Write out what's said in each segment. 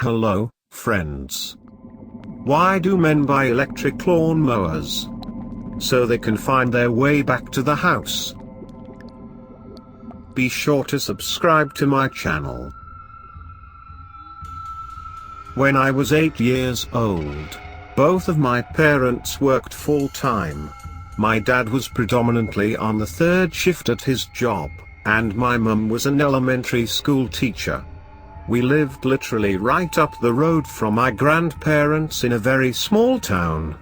Hello, friends. Why do men buy electric lawn mowers? So they can find their way back to the house. Be sure to subscribe to my channel. When I was 8 years old, both of my parents worked full-time. My dad was predominantly on the third shift at his job, and my mum was an elementary school teacher. We lived literally right up the road from my grandparents in a very small town.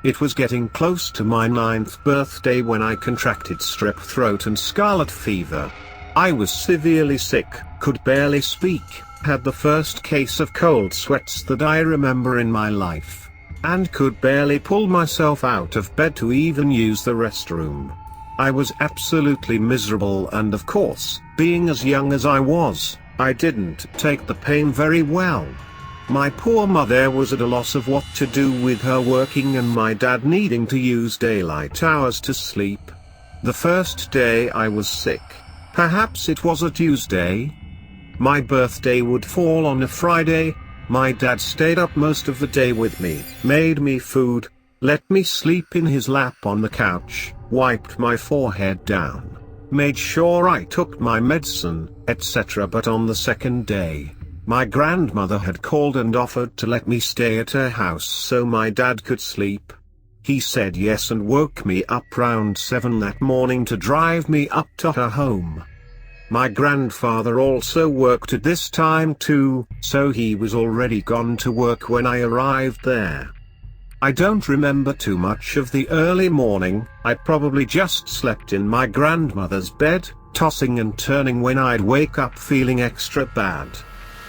It was getting close to my 9th birthday when I contracted strep throat and scarlet fever. I was severely sick, could barely speak, had the first case of cold sweats that I remember in my life, and could barely pull myself out of bed to even use the restroom. I was absolutely miserable, and of course, being as young as I was, I didn't take the pain very well. My poor mother was at a loss of what to do with her working and my dad needing to use daylight hours to sleep. The first day I was sick, perhaps it was a Tuesday. My birthday would fall on a Friday. My dad stayed up most of the day with me, made me food, let me sleep in his lap on the couch, wiped my forehead down, made sure I took my medicine, etc. But on the second day, my grandmother had called and offered to let me stay at her house so my dad could sleep. He said yes and woke me up round 7 that morning to drive me up to her home. My grandfather also worked at this time too, so he was already gone to work when I arrived there. I don't remember too much of the early morning. I probably just slept in my grandmother's bed, tossing and turning when I'd wake up feeling extra bad.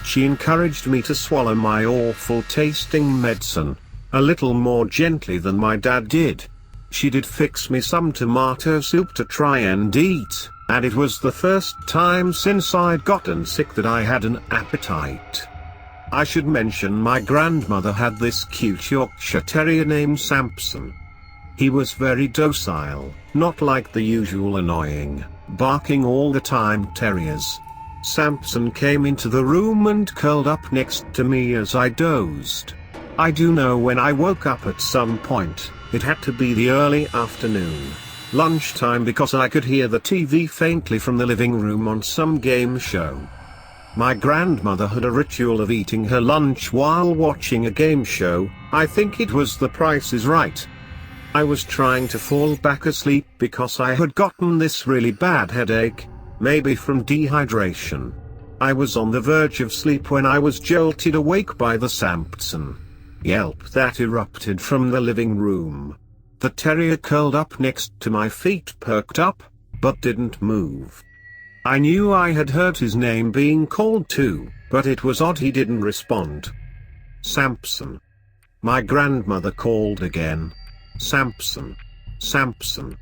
She encouraged me to swallow my awful tasting medicine, a little more gently than my dad did. She did fix me some tomato soup to try and eat, and it was the first time since I'd gotten sick that I had an appetite. I should mention my grandmother had this cute Yorkshire Terrier named Samson. He was very docile, not like the usual annoying, barking all the time terriers. Samson came into the room and curled up next to me as I dozed. I do know when I woke up at some point, it had to be the early afternoon, lunchtime, because I could hear the TV faintly from the living room on some game show. My grandmother had a ritual of eating her lunch while watching a game show. I think it was The Price is Right. I was trying to fall back asleep because I had gotten this really bad headache, maybe from dehydration. I was on the verge of sleep when I was jolted awake by the Samson yelp that erupted from the living room. The terrier curled up next to my feet perked up, but didn't move. I knew I had heard his name being called too, but it was odd he didn't respond. Samson. My grandmother called again. Samson. Samson.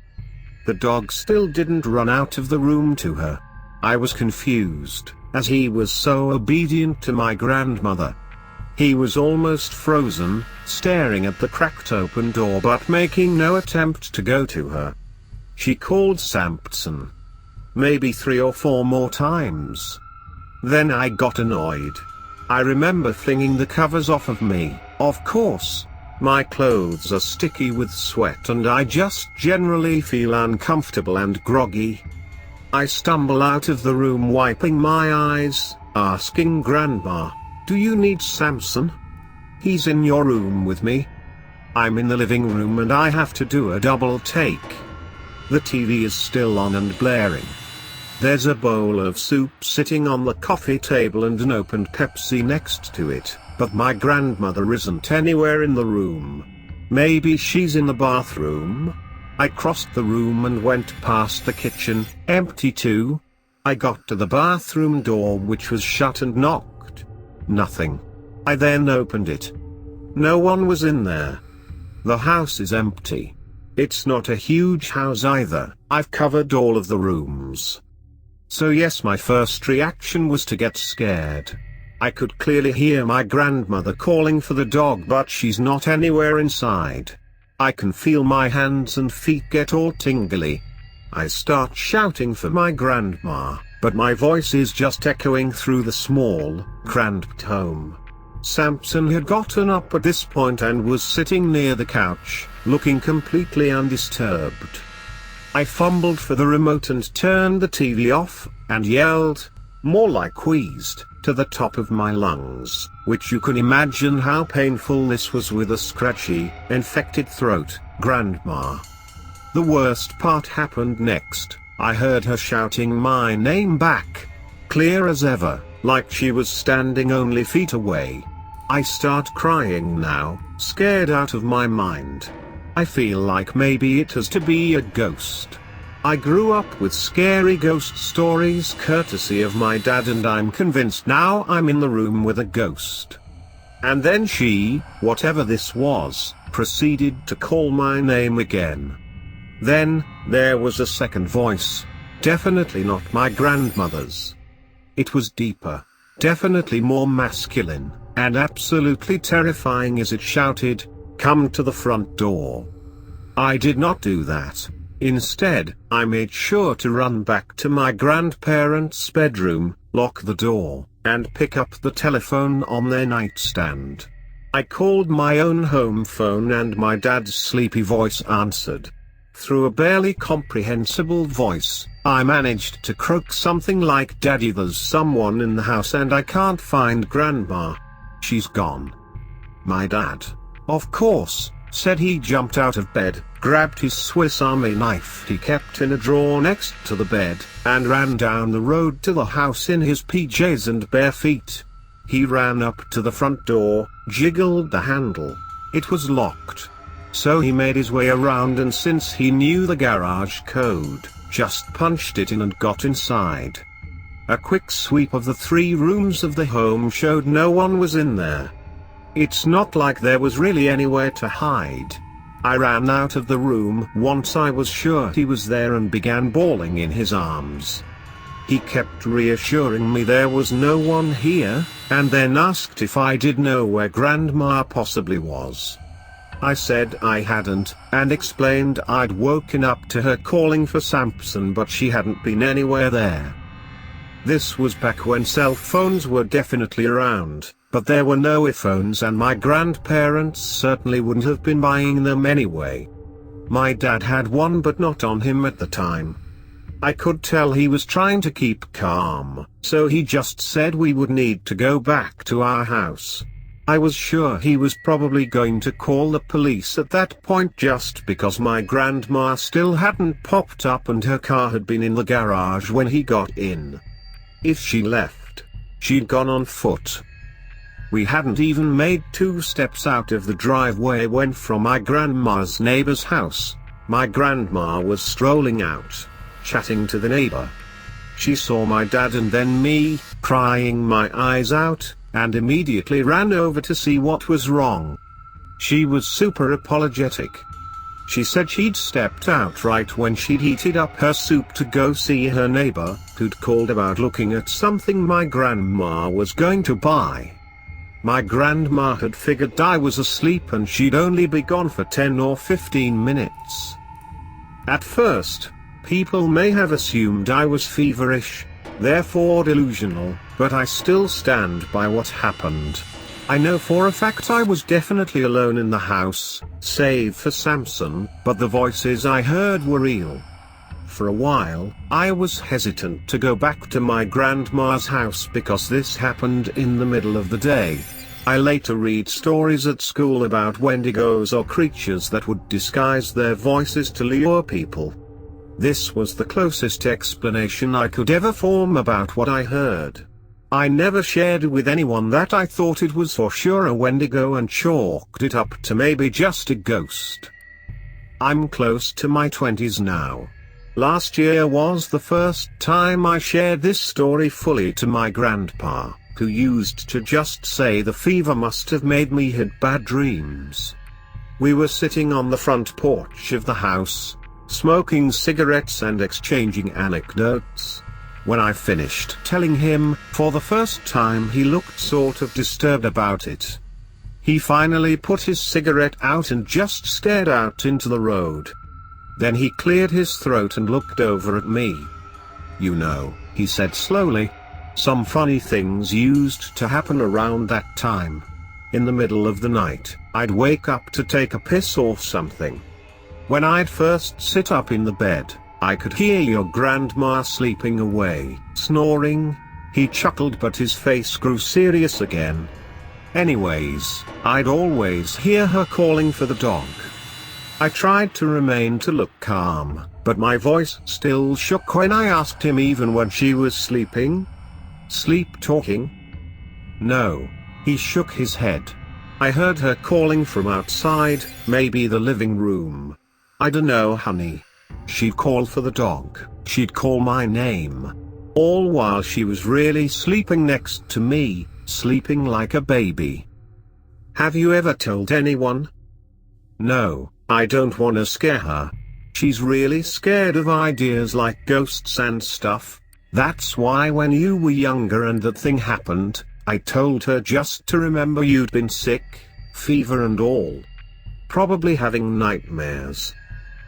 The dog still didn't run out of the room to her. I was confused, as he was so obedient to my grandmother. He was almost frozen, staring at the cracked open door but making no attempt to go to her. She called Samson. Maybe 3 or 4 more times. Then I got annoyed. I remember flinging the covers off of me. Of course, my clothes are sticky with sweat and I just generally feel uncomfortable and groggy. I stumble out of the room wiping my eyes, asking Grandma, "Do you need Samson? He's in your room with me." I'm in the living room and I have to do a double take. The TV is still on and blaring. There's a bowl of soup sitting on the coffee table and an opened Pepsi next to it, but my grandmother isn't anywhere in the room. Maybe she's in the bathroom? I crossed the room and went past the kitchen, empty too. I got to the bathroom door, which was shut, and knocked. Nothing. I then opened it. No one was in there. The house is empty. It's not a huge house either. I've covered all of the rooms. So yes, my first reaction was to get scared. I could clearly hear my grandmother calling for the dog, but she's not anywhere inside. I can feel my hands and feet get all tingly. I start shouting for my grandma, but my voice is just echoing through the small, cramped home. Samson had gotten up at this point and was sitting near the couch, looking completely undisturbed. I fumbled for the remote and turned the TV off, and yelled, more like wheezed, to the top of my lungs, which you can imagine how painful this was with a scratchy, infected throat, "Grandma." The worst part happened next. I heard her shouting my name back, clear as ever, like she was standing only feet away. I start crying now, scared out of my mind. I feel like maybe it has to be a ghost. I grew up with scary ghost stories courtesy of my dad, and I'm convinced now I'm in the room with a ghost. And then she, whatever this was, proceeded to call my name again. Then, there was a second voice. Definitely not my grandmother's. It was deeper, definitely more masculine, and absolutely terrifying as it shouted, "Come to the front door." I did not do that. Instead, I made sure to run back to my grandparents' bedroom, lock the door, and pick up the telephone on their nightstand. I called my own home phone and my dad's sleepy voice answered. Through a barely comprehensible voice, I managed to croak something like, "Daddy, there's someone in the house and I can't find Grandma. She's gone." My dad, of course, said he jumped out of bed, grabbed his Swiss Army knife he kept in a drawer next to the bed, and ran down the road to the house in his PJs and bare feet. He ran up to the front door, jiggled the handle. It was locked. So he made his way around, and since he knew the garage code, just punched it in and got inside. A quick sweep of the 3 rooms of the home showed no one was in there. It's not like there was really anywhere to hide. I ran out of the room once I was sure he was there and began bawling in his arms. He kept reassuring me there was no one here, and then asked if I did know where Grandma possibly was. I said I hadn't, and explained I'd woken up to her calling for Samson, but she hadn't been anywhere there. This was back when cell phones were definitely around, but there were no iPhones, and my grandparents certainly wouldn't have been buying them anyway. My dad had one, but not on him at the time. I could tell he was trying to keep calm, so he just said we would need to go back to our house. I was sure he was probably going to call the police at that point, just because my grandma still hadn't popped up and her car had been in the garage when he got in. If she left, she'd gone on foot. We hadn't even made 2 steps out of the driveway when, from my grandma's neighbor's house, my grandma was strolling out, chatting to the neighbor. She saw my dad and then me, crying my eyes out, and immediately ran over to see what was wrong. She was super apologetic. She said she'd stepped out right when she'd heated up her soup to go see her neighbor, who'd called about looking at something my grandma was going to buy. My grandma had figured I was asleep and she'd only be gone for 10 or 15 minutes. At first, people may have assumed I was feverish, therefore delusional, but I still stand by what happened. I know for a fact I was definitely alone in the house, save for Samson, but the voices I heard were real. For a while, I was hesitant to go back to my grandma's house because this happened in the middle of the day. I later read stories at school about Wendigos or creatures that would disguise their voices to lure people. This was the closest explanation I could ever form about what I heard. I never shared with anyone that I thought it was for sure a Wendigo and chalked it up to maybe just a ghost. I'm close to my 20s now. Last year was the first time I shared this story fully to my grandpa, who used to just say the fever must have made me had bad dreams. We were sitting on the front porch of the house, smoking cigarettes and exchanging anecdotes. When I finished telling him, for the first time he looked sort of disturbed about it. He finally put his cigarette out and just stared out into the road. Then he cleared his throat and looked over at me. "You know," he said slowly, "some funny things used to happen around that time. In the middle of the night, I'd wake up to take a piss or something. When I'd first sit up in the bed, I could hear your grandma sleeping away, snoring. He chuckled, but his face grew serious again. Anyways, I'd always hear her calling for the dog. I tried to look calm, but my voice still shook when I asked him even when she was sleeping. Sleep talking? No. He shook his head. I heard her calling from outside, maybe the living room. I dunno, honey. She'd call for the dog, she'd call my name. All while she was really sleeping next to me, sleeping like a baby. Have you ever told anyone? No, I don't wanna scare her. She's really scared of ideas like ghosts and stuff. That's why when you were younger and that thing happened, I told her just to remember you'd been sick, fever and all. Probably having nightmares.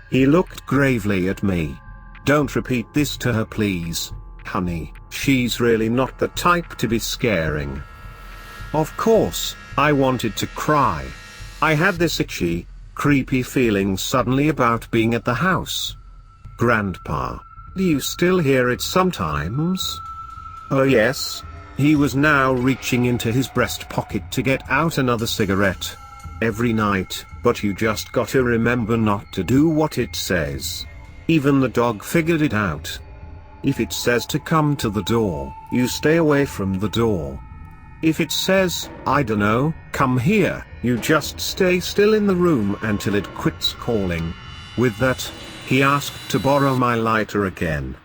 He looked gravely at me. Don't repeat this to her, please, honey. She's really not the type to be scaring. Of course, I wanted to cry. I had this itchy, creepy feeling suddenly about being at the house. Grandpa, do you still hear it sometimes? Oh yes. He was now reaching into his breast pocket to get out another cigarette. Every night, but you just gotta remember not to do what it says. Even the dog figured it out. If it says to come to the door, you stay away from the door. If it says, I dunno, come here, you just stay still in the room until it quits calling. With that, he asked to borrow my lighter again.